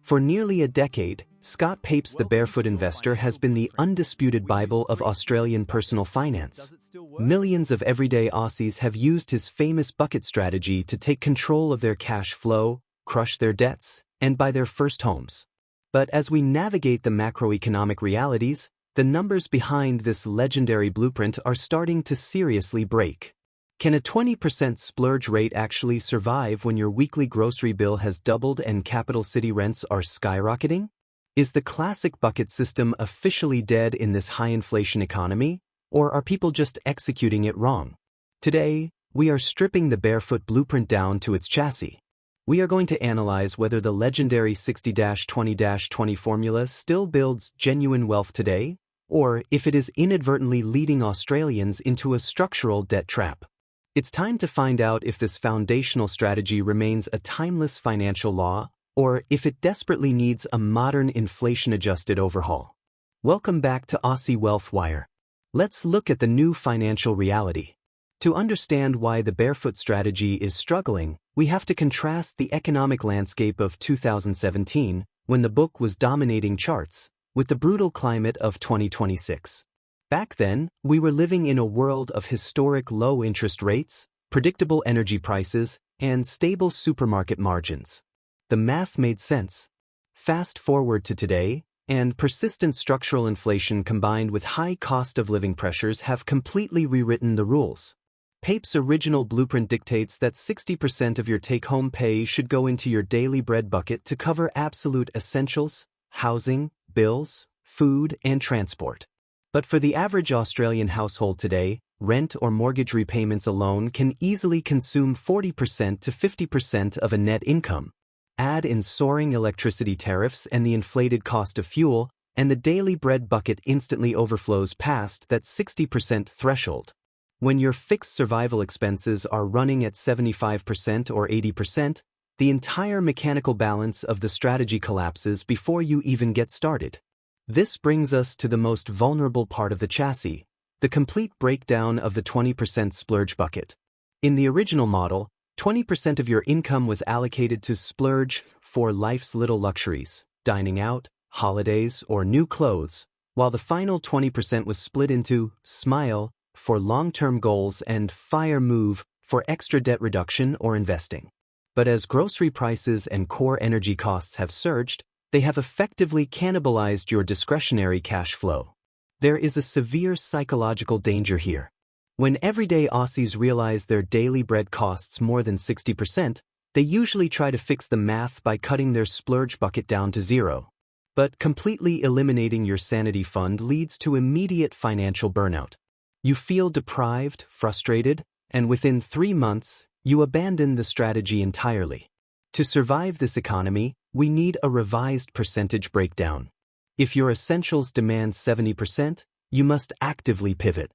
For nearly a decade, Scott Pape's The Barefoot Investor has been the undisputed Bible of Australian personal finance. Millions of everyday Aussies have used his famous bucket strategy to take control of their cash flow, crush their debts, and buy their first homes. But as we navigate the macroeconomic realities, the numbers behind this legendary blueprint are starting to seriously break. Can a 20% splurge rate actually survive when your weekly grocery bill has doubled and capital city rents are skyrocketing? Is the classic bucket system officially dead in this high-inflation economy, or are people just executing it wrong? Today, we are stripping the Barefoot blueprint down to its chassis. We are going to analyze whether the legendary 60-20-20 formula still builds genuine wealth today, or if it is inadvertently leading Australians into a structural debt trap. It's time to find out if this foundational strategy remains a timeless financial law, or if it desperately needs a modern inflation-adjusted overhaul. Welcome back to Aussie Wealth Wire. Let's look at the new financial reality. To understand why the Barefoot strategy is struggling, we have to contrast the economic landscape of 2017, when the book was dominating charts, with the brutal climate of 2026. Back then, we were living in a world of historic low interest rates, predictable energy prices, and stable supermarket margins. The math made sense. Fast forward to today, and persistent structural inflation combined with high cost of living pressures have completely rewritten the rules. Pape's original blueprint dictates that 60% of your take-home pay should go into your daily bread bucket to cover absolute essentials, housing, bills, food, and transport. But for the average Australian household today, rent or mortgage repayments alone can easily consume 40% to 50% of a net income. Add in soaring electricity tariffs and the inflated cost of fuel, and the daily bread bucket instantly overflows past that 60% threshold. When your fixed survival expenses are running at 75% or 80%, the entire mechanical balance of the strategy collapses before you even get started. This brings us to the most vulnerable part of the chassis, the complete breakdown of the 20% splurge bucket. In the original model, 20% of your income was allocated to splurge for life's little luxuries, dining out, holidays, or new clothes, while the final 20% was split into smile for long-term goals and fire move for extra debt reduction or investing. But as grocery prices and core energy costs have surged, they have effectively cannibalized your discretionary cash flow. There is a severe psychological danger here. When everyday Aussies realize their daily bread costs more than 60%, they usually try to fix the math by cutting their splurge bucket down to zero. But completely eliminating your sanity fund leads to immediate financial burnout. You feel deprived, frustrated, and within 3 months, you abandon the strategy entirely. To survive this economy, we need a revised percentage breakdown. If your essentials demand 70%, you must actively pivot.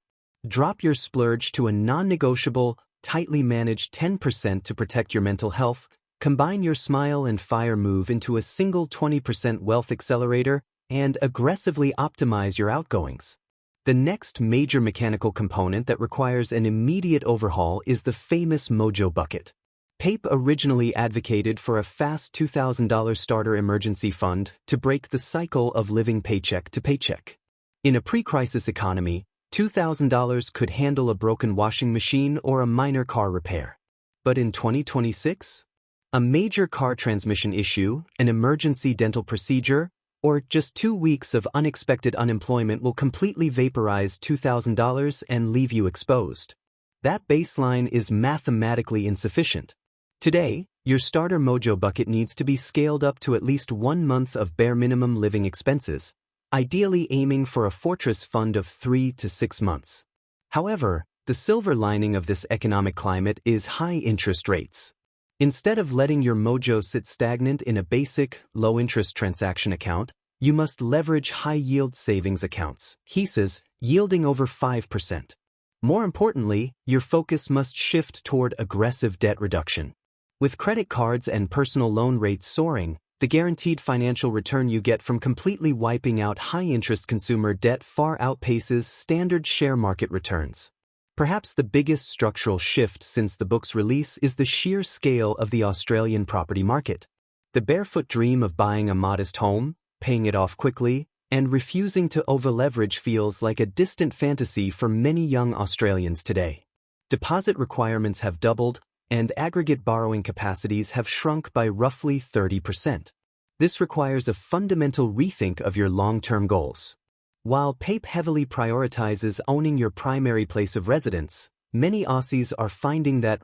Drop your splurge to a non-negotiable, tightly managed 10% to protect your mental health. Combine your smile and fire move into a single 20% wealth accelerator and aggressively optimize your outgoings. The next major mechanical component that requires an immediate overhaul is the famous Mojo bucket. Pape originally advocated for a fast $2,000 starter emergency fund to break the cycle of living paycheck to paycheck. In a pre-crisis economy, $2,000 could handle a broken washing machine or a minor car repair. But in 2026, a major car transmission issue, an emergency dental procedure, or just 2 weeks of unexpected unemployment will completely vaporize $2,000 and leave you exposed. That baseline is mathematically insufficient. Today, your starter Mojo bucket needs to be scaled up to at least 1 month of bare minimum living expenses, ideally aiming for a fortress fund of 3 to 6 months. However, the silver lining of this economic climate is high interest rates. Instead of letting your Mojo sit stagnant in a basic, low-interest transaction account, you must leverage high-yield savings accounts, HISAs, yielding over 5%. More importantly, your focus must shift toward aggressive debt reduction. With credit cards and personal loan rates soaring, the guaranteed financial return you get from completely wiping out high-interest consumer debt far outpaces standard share market returns. Perhaps the biggest structural shift since the book's release is the sheer scale of the Australian property market. The barefoot dream of buying a modest home, paying it off quickly, and refusing to over-leverage feels like a distant fantasy for many young Australians today. Deposit requirements have doubled, and aggregate borrowing capacities have shrunk by roughly 30%. This requires a fundamental rethink of your long-term goals. While PAPE heavily prioritizes owning your primary place of residence, many Aussies are finding that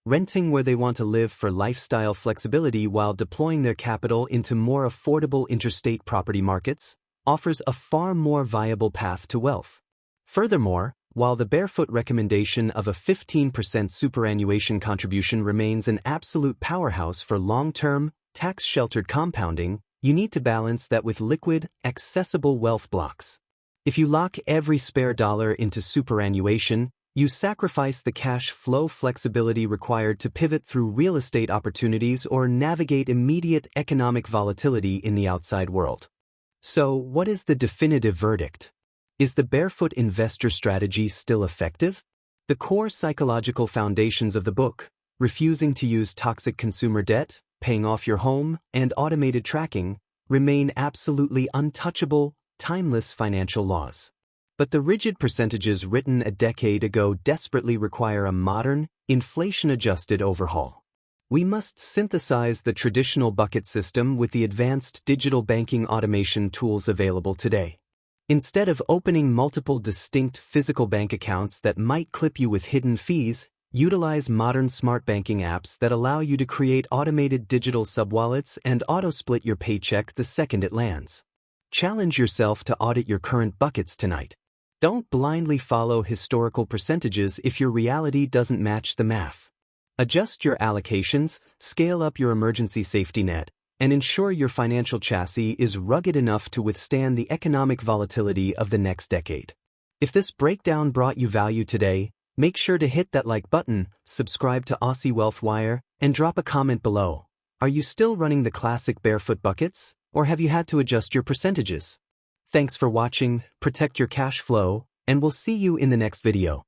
renting where they want to live for lifestyle flexibility while deploying their capital into more affordable interstate property markets, offers a far more viable path to wealth. Furthermore, while the Barefoot recommendation of a 15% superannuation contribution remains an absolute powerhouse for long-term, tax-sheltered compounding, you need to balance that with liquid, accessible wealth blocks. If you lock every spare dollar into superannuation, you sacrifice the cash flow flexibility required to pivot through real estate opportunities or navigate immediate economic volatility in the outside world. So, what is the definitive verdict? Is the Barefoot Investor strategy still effective? The core psychological foundations of the book, refusing to use toxic consumer debt, paying off your home, and automated tracking, remain absolutely untouchable, timeless financial laws. But the rigid percentages written a decade ago desperately require a modern, inflation-adjusted overhaul. We must synthesize the traditional bucket system with the advanced digital banking automation tools available today. Instead of opening multiple distinct physical bank accounts that might clip you with hidden fees, utilize modern smart banking apps that allow you to create automated digital subwallets and auto-split your paycheck the second it lands. Challenge yourself to audit your current buckets tonight. Don't blindly follow historical percentages if your reality doesn't match the math. Adjust your allocations, scale up your emergency safety net, and ensure your financial chassis is rugged enough to withstand the economic volatility of the next decade. If this breakdown brought you value today, make sure to hit that like button, subscribe to Aussie Wealth Wire, and drop a comment below. Are you still running the classic barefoot buckets, or have you had to adjust your percentages? Thanks for watching, protect your cash flow, and we'll see you in the next video.